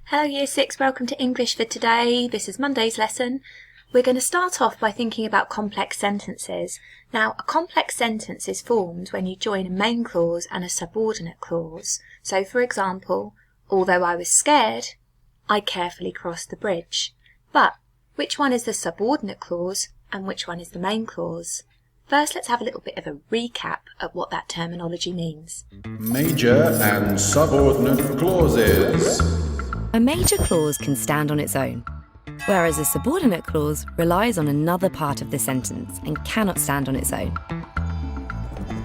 Hello Year 6, welcome to English for today. This is Monday's lesson. We're going to start off by thinking about complex sentences. Now, a complex sentence is formed when you join a main clause and a subordinate clause. So, for example, although I was scared, I carefully crossed the bridge. But which one is the subordinate clause and which one is the main clause? First, let's have a little bit of a recap of what that terminology means. Major and subordinate clauses. A major clause can stand on its own, whereas a subordinate clause relies on another part of the sentence and cannot stand on its own.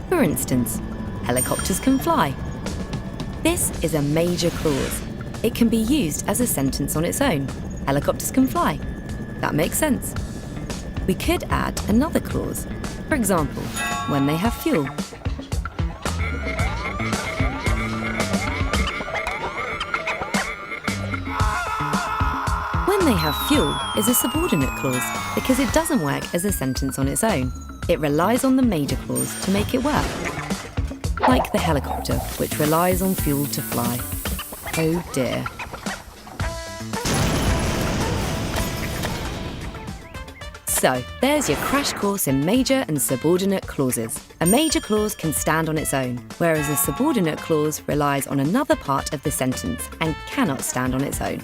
For instance, helicopters can fly. This is a major clause. It can be used as a sentence on its own. Helicopters can fly. That makes sense. We could add another clause. For example, when they have fuel. When they have fuel is a subordinate clause because it doesn't work as a sentence on its own. It relies on the major clause to make it work. Like the helicopter, which relies on fuel to fly. Oh dear. So, there's your crash course in major and subordinate clauses. A major clause can stand on its own, whereas a subordinate clause relies on another part of the sentence and cannot stand on its own.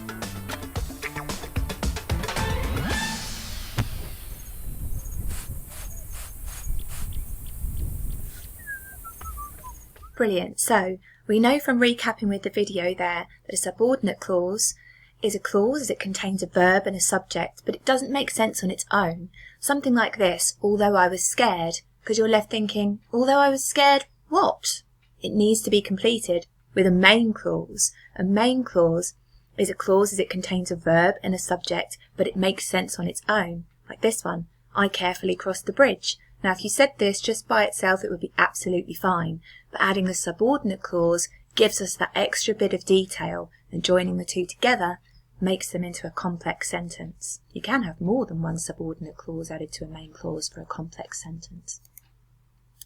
Brilliant. So, we know from recapping with the video there that a subordinate clause is a clause as it contains a verb and a subject, but it doesn't make sense on its own. Something like this, although I was scared, because you're left thinking, although I was scared, what? It needs to be completed with a main clause. A main clause is a clause as it contains a verb and a subject, but it makes sense on its own, like this one, I carefully crossed the bridge. Now, if you said this just by itself, it would be absolutely fine, but adding the subordinate clause gives us that extra bit of detail, and joining the two together makes them into a complex sentence. You can have more than one subordinate clause added to a main clause for a complex sentence.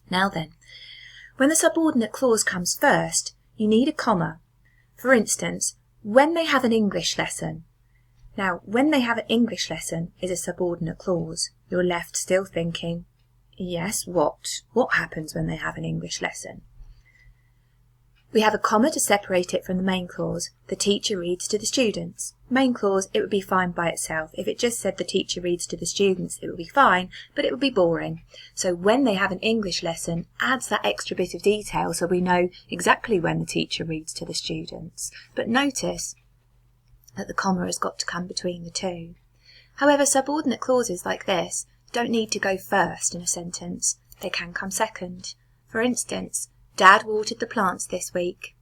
Now then, when the subordinate clause comes first, you need a comma. For instance, when they have an English lesson. Now, when they have an English lesson is a subordinate clause. You're left still thinking, yes, what? What happens when they have an English lesson? We have a comma to separate it from the main clause. The teacher reads to the students. Main clause, it would be fine by itself. If it just said the teacher reads to the students, it would be fine, but it would be boring. So when they have an English lesson adds that extra bit of detail so we know exactly when the teacher reads to the students. But notice that the comma has got to come between the two. However, subordinate clauses like this don't need to go first in a sentence. They can come second. For instance, Dad watered the plants this week.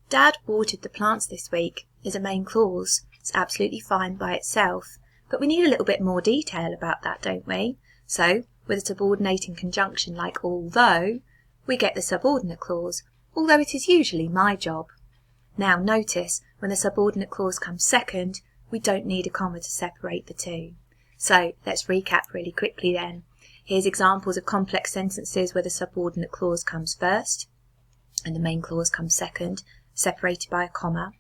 Dad watered the plants this week is a main clause. It's absolutely fine by itself. But we need a little bit more detail about that, don't we? So, with a subordinating conjunction like although, we get the subordinate clause, although it is usually my job. Now notice, when the subordinate clause comes second, we don't need a comma to separate the two. So, let's recap really quickly then. Here's examples of complex sentences where the subordinate clause comes first and the main clause comes second, separated by a comma.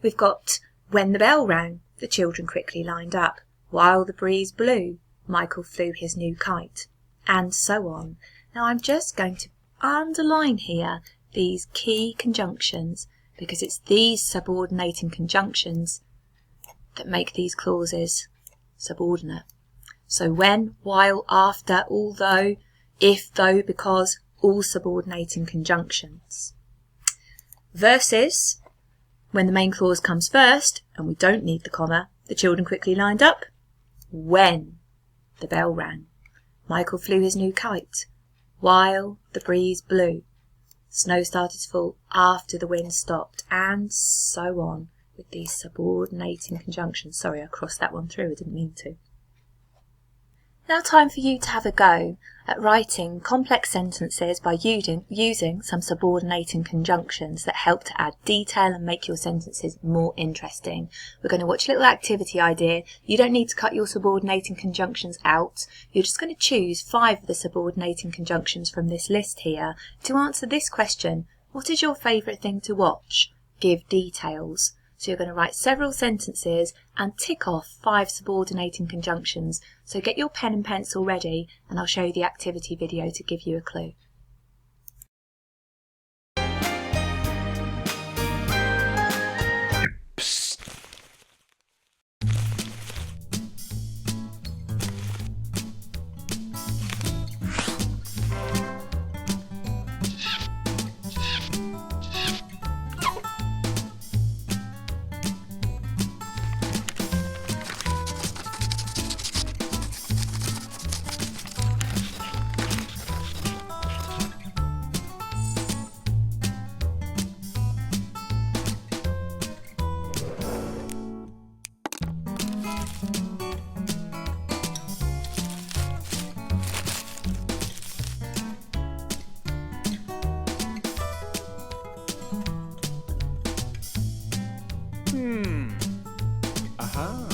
We've got when the bell rang, the children quickly lined up. While the breeze blew, Michael flew his new kite, and so on. Now I'm just going to underline here these key conjunctions because it's these subordinating conjunctions that make these clauses subordinate. So when, while, after, although, if, though, because, all subordinating conjunctions. Versus when the main clause comes first and we don't need the comma, the children quickly lined up. When the bell rang, Michael flew his new kite. While the breeze blew, snow started to fall after the wind stopped, and so on with these subordinating conjunctions. Sorry, I crossed that one through, I didn't mean to. Now time for you to have a go at writing complex sentences by using some subordinating conjunctions that help to add detail and make your sentences more interesting. We're going to watch a little activity idea. You don't need to cut your subordinating conjunctions out. You're just going to choose 5 of the subordinating conjunctions from this list here to answer this question: what is your favourite thing to watch? Give details. So you're going to write several sentences and tick off 5 subordinating conjunctions. So get your pen and pencil ready and I'll show you the activity video to give you a clue. Aha.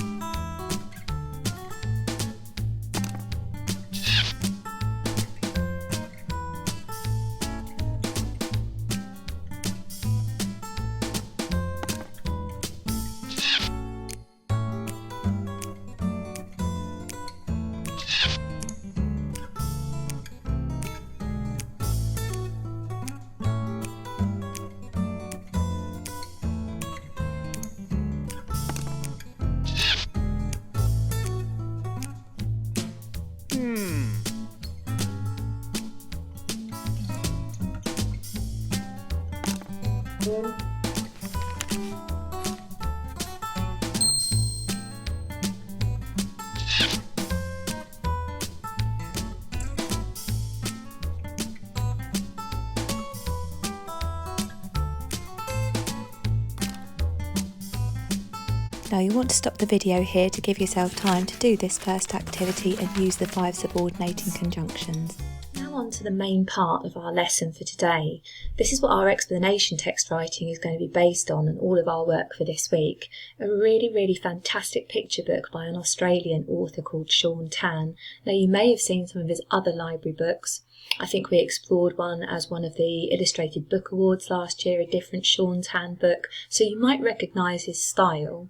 Now you want to stop the video here to give yourself time to do this first activity and use the 5 subordinating conjunctions. Now on to the main part of our lesson for today. This is what our explanation text writing is going to be based on and all of our work for this week. A really fantastic picture book by an Australian author called Sean Tan. Now you may have seen some of his other library books. I think we explored one as one of the Illustrated Book Awards last year, a different Sean Tan book, so you might recognise his style.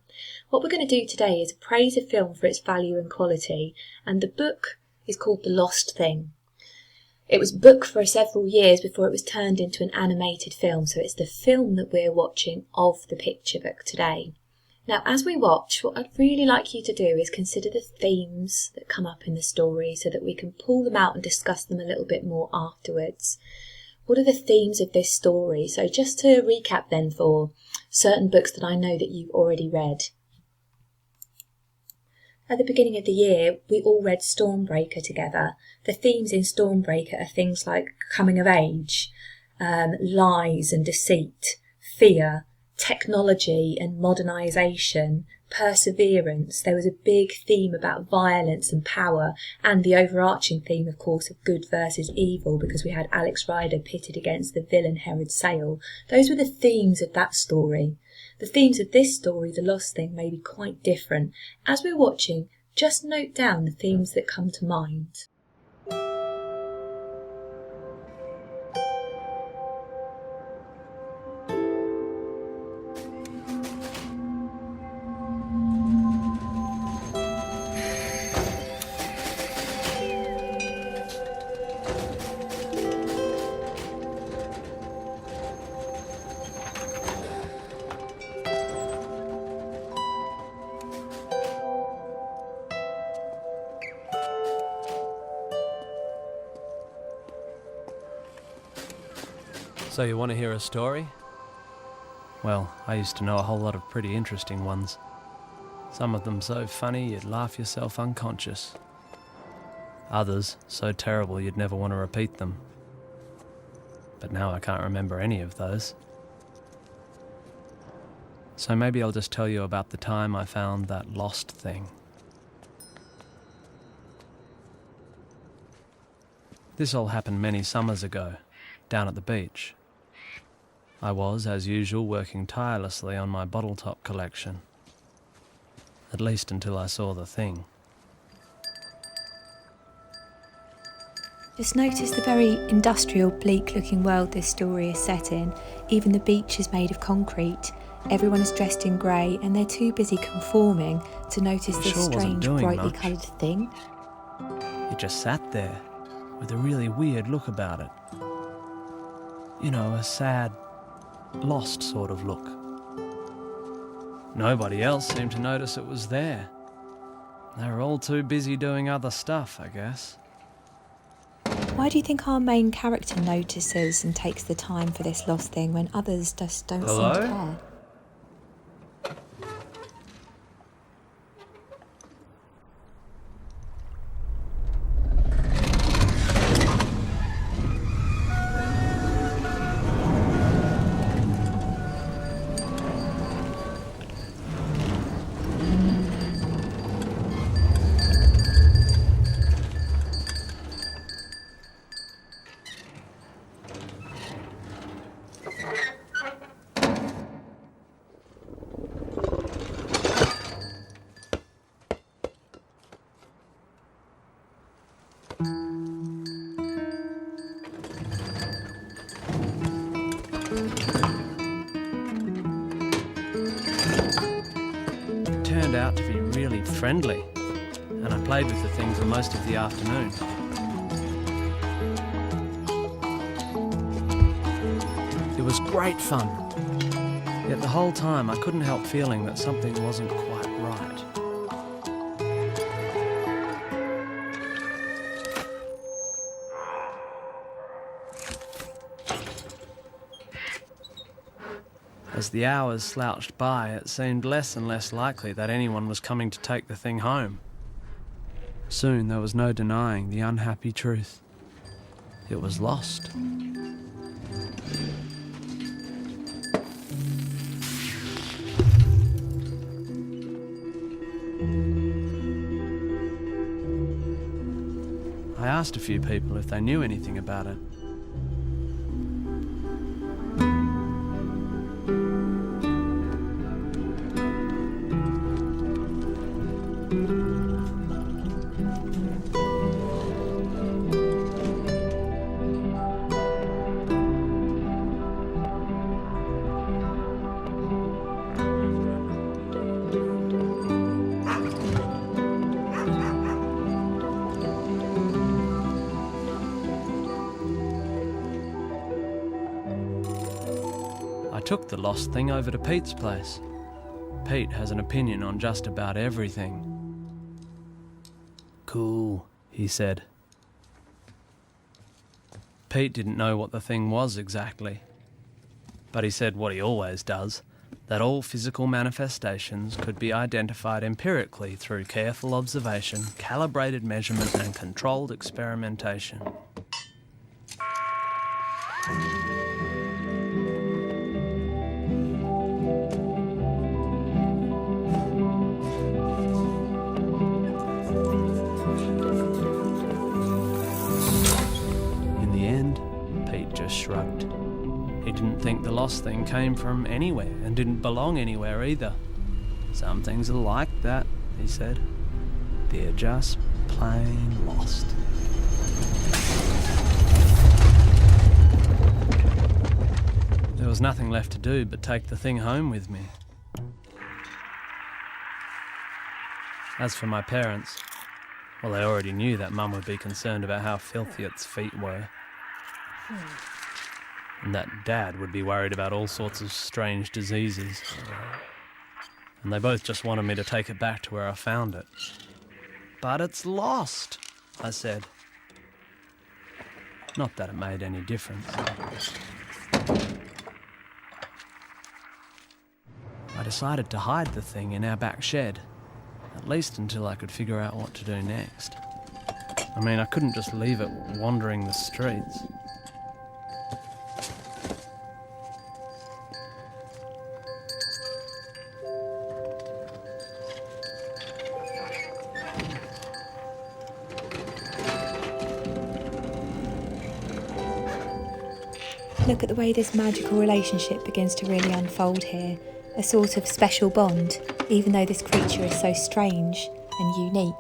What we're going to do today is praise a film for its value and quality, and the book is called The Lost Thing. It was booked for several years before it was turned into an animated film, so it's the film that we're watching of the picture book today. Now, as we watch, what I'd really like you to do is consider the themes that come up in the story so that we can pull them out and discuss them a little bit more afterwards. What are the themes of this story? So just to recap then for certain books that I know that you've already read. At the beginning of the year, we all read Stormbreaker together. The themes in Stormbreaker are things like coming of age, lies and deceit, fear, technology and modernisation, perseverance. There was a big theme about violence and power, and the overarching theme, of course, of good versus evil, because we had Alex Rider pitted against the villain Herod Sale. Those were the themes of that story. The themes of this story, The Lost Thing, may be quite different. As we're watching, just note down the themes that come to mind. So you want to hear a story? Well, I used to know a whole lot of pretty interesting ones. Some of them so funny you'd laugh yourself unconscious. Others so terrible you'd never want to repeat them. But now I can't remember any of those. So maybe I'll just tell you about the time I found that lost thing. This all happened many summers ago, down at the beach. I was, as usual, working tirelessly on my bottle top collection. At least until I saw the thing. Just notice the very industrial, bleak-looking world this story is set in. Even the beach is made of concrete. Everyone is dressed in grey and they're too busy conforming to notice this Sure wasn't strange, doing brightly much. coloured thing. He just sat there, with a really weird look about it. You know, a sad, lost sort of look. Nobody else seemed to notice it was there. They were all too busy doing other stuff, I guess. Why do you think our main character notices and takes the time for this lost thing when others just don't seem to care? Turned out to be really friendly, and I played with the thing for most of the afternoon. It was great fun, yet the whole time I couldn't help feeling that something wasn't quite right. As the hours slouched by, it seemed less and less likely that anyone was coming to take the thing home. Soon there was no denying the unhappy truth. It was lost. I asked a few people if they knew anything about it. I took the lost thing over to Pete's place. Pete has an opinion on just about everything. Cool, he said. Pete didn't know what the thing was exactly, but he said what he always does, that all physical manifestations could be identified empirically through careful observation, calibrated measurement and controlled experimentation. In the end, Pete just shrugged. He didn't think the lost thing came from anywhere and didn't belong anywhere either. Some things are like that, he said. They're just plain lost. There was nothing left to do but take the thing home with me. As for my parents, well, they already knew that Mum would be concerned about how filthy its feet were. And that Dad would be worried about all sorts of strange diseases. And they both just wanted me to take it back to where I found it. But it's lost, I said. Not that it made any difference. I decided to hide the thing in our back shed, at least until I could figure out what to do next. I mean, I couldn't just leave it wandering the streets. Look at the way this magical relationship begins to really unfold here. A sort of special bond, even though this creature is so strange and unique.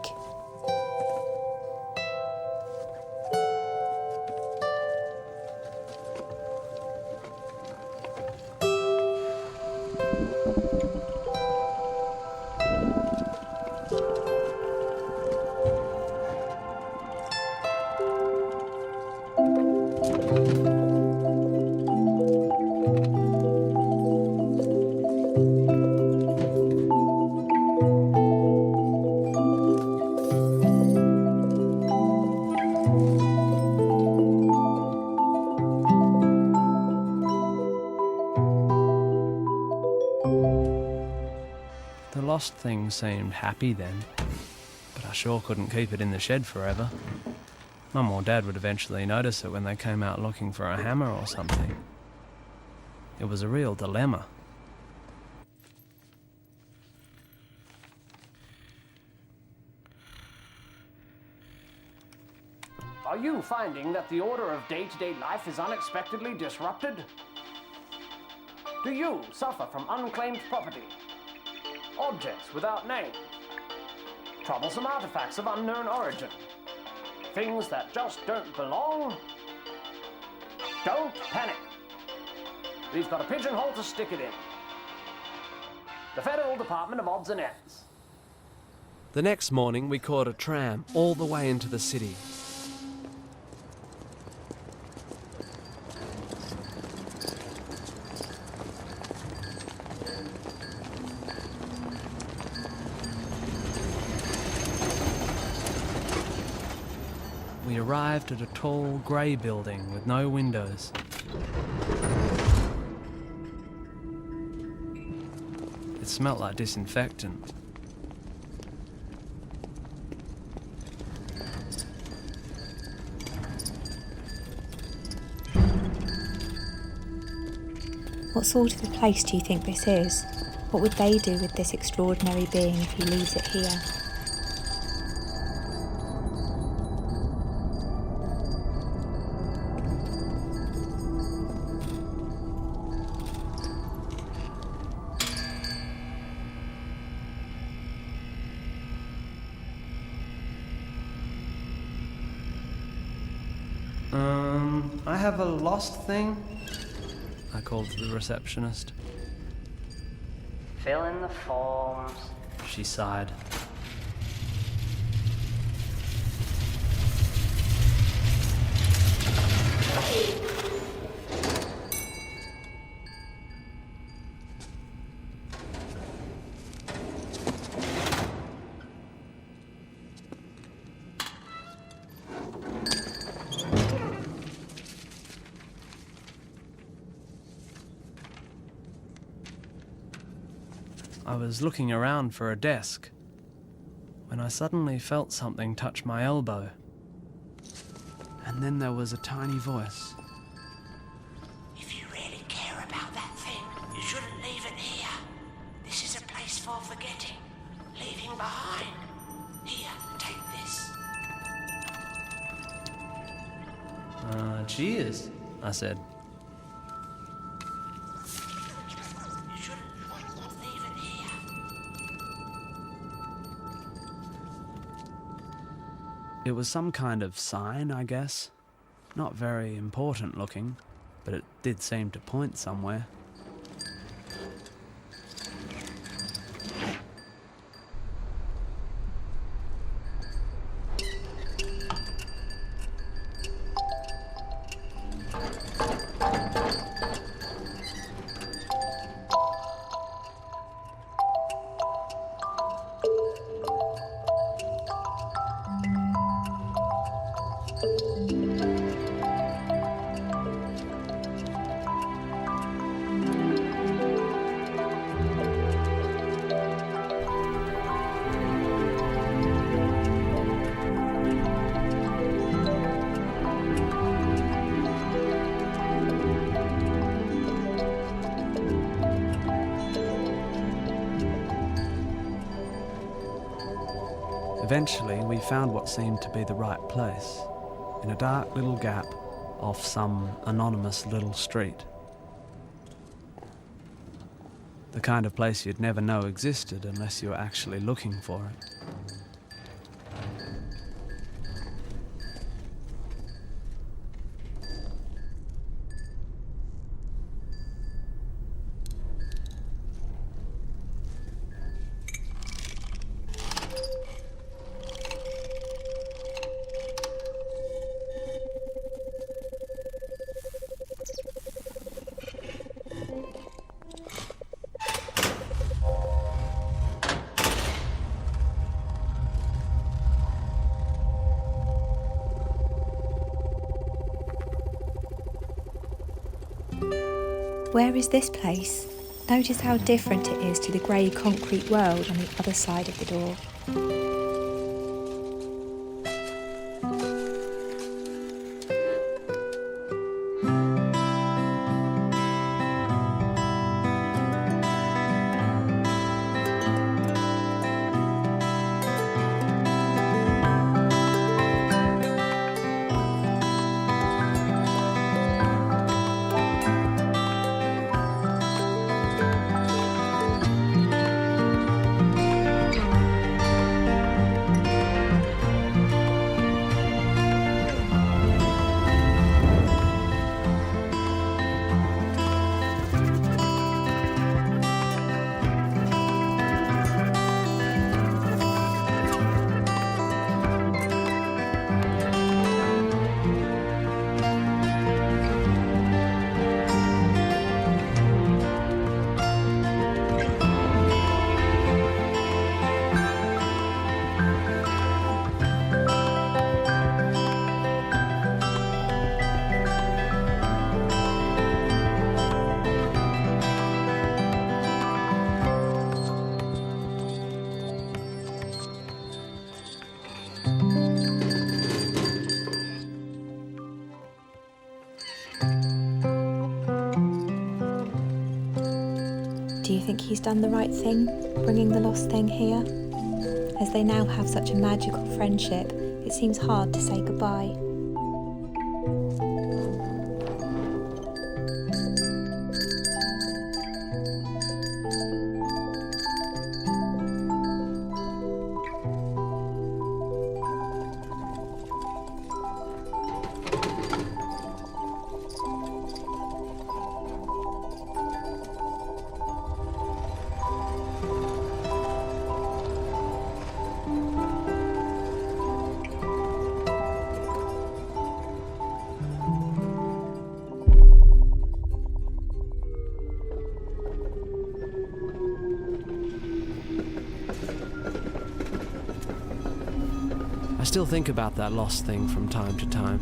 The lost thing seemed happy then, but I sure couldn't keep it in the shed forever. Mum or Dad would eventually notice it when they came out looking for a hammer or something. It was a real dilemma. Are you finding that the order of day-to-day life is unexpectedly disrupted? Do you suffer from unclaimed property? Objects without names? Troublesome artifacts of unknown origin? Things that just don't belong? Don't panic. We've got a pigeonhole to stick it in. The Federal Department of Odds and Ends. The next morning we caught a tram all the way into the city. We arrived at a tall, grey building with no windows. It smelt like disinfectant. What sort of a place do you think this is? What would they do with this extraordinary being if he leaves it here? I have a lost thing, I called to the receptionist. Fill in the forms. She sighed. I was looking around for a desk when I suddenly felt something touch my elbow. And then there was a tiny voice. If you really care about that thing, you shouldn't leave it here. This is a place for forgetting, leaving behind. Here, take this. Cheers, I said. You shouldn't leave it here. It was some kind of sign, I guess. Not very important looking, but it did seem to point somewhere. Eventually, we found what seemed to be the right place, in a dark little gap off some anonymous little street. The kind of place you'd never know existed unless you were actually looking for it. Where is this place? Notice how different it is to the grey concrete world on the other side of the door. Do you think he's done the right thing, bringing the lost thing here? As they now have such a magical friendship, it seems hard to say goodbye. I still think about that lost thing from time to time,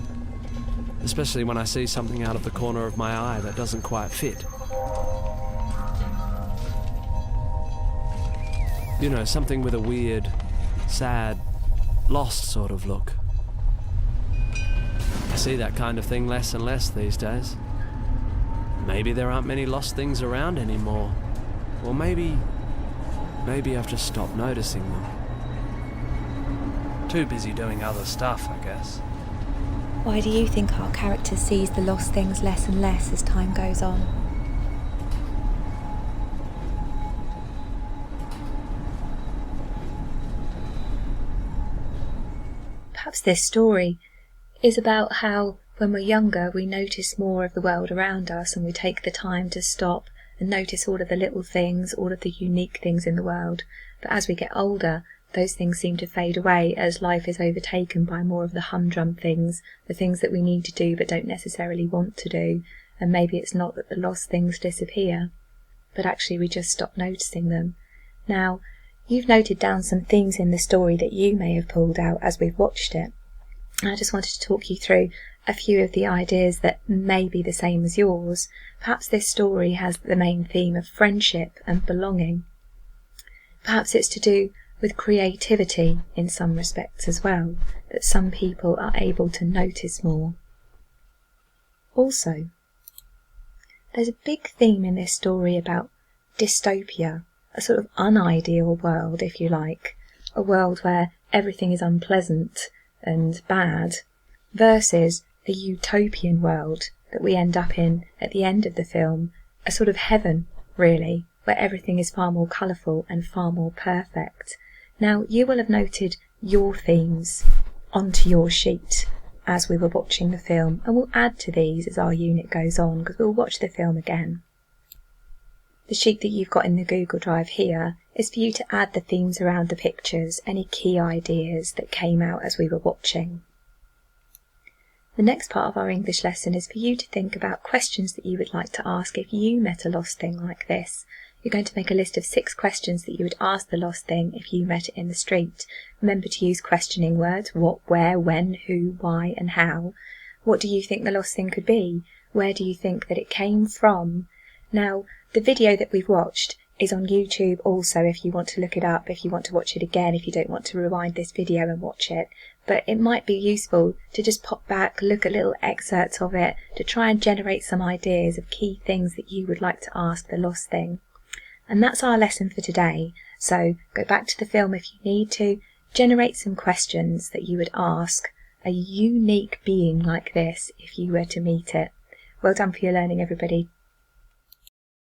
especially when I see something out of the corner of my eye that doesn't quite fit. You know, something with a weird, sad, lost sort of look. I see that kind of thing less and less these days. Maybe there aren't many lost things around anymore. Or maybe I've just stopped noticing them. Too busy doing other stuff, I guess. Why do you think our character sees the lost things less and less as time goes on? Perhaps this story is about how when we're younger we notice more of the world around us and we take the time to stop and notice all of the little things, all of the unique things in the world. But as we get older, those things seem to fade away as life is overtaken by more of the humdrum things, the things that we need to do but don't necessarily want to do. And maybe it's not that the lost things disappear, but actually we just stop noticing them. Now, you've noted down some themes in the story that you may have pulled out as we've watched it. And I just wanted to talk you through a few of the ideas that may be the same as yours. Perhaps this story has the main theme of friendship and belonging. Perhaps it's to do with creativity in some respects as well, that some people are able to notice more. Also, there's a big theme in this story about dystopia, a sort of unideal world, if you like, a world where everything is unpleasant and bad, versus a utopian world that we end up in at the end of the film, a sort of heaven, really, where everything is far more colourful and far more perfect. Now, you will have noted your themes onto your sheet as we were watching the film, and we'll add to these as our unit goes on, because we'll watch the film again. The sheet that you've got in the Google Drive here is for you to add the themes around the pictures, any key ideas that came out as we were watching. The next part of our English lesson is for you to think about questions that you would like to ask if you met a lost thing like this. You're going to make a list of 6 questions that you would ask the lost thing if you met it in the street. Remember to use questioning words: what, where, when, who, why, and how. What do you think the lost thing could be? Where do you think that it came from? Now, the video that we've watched is on YouTube also if you want to look it up, if you want to watch it again, if you don't want to rewind this video and watch it. But it might be useful to just pop back, look at little excerpts of it, to try and generate some ideas of key things that you would like to ask the lost thing. And that's our lesson for today. So go back to the film if you need to, generate some questions that you would ask a unique being like this if you were to meet it. Well done for your learning, everybody.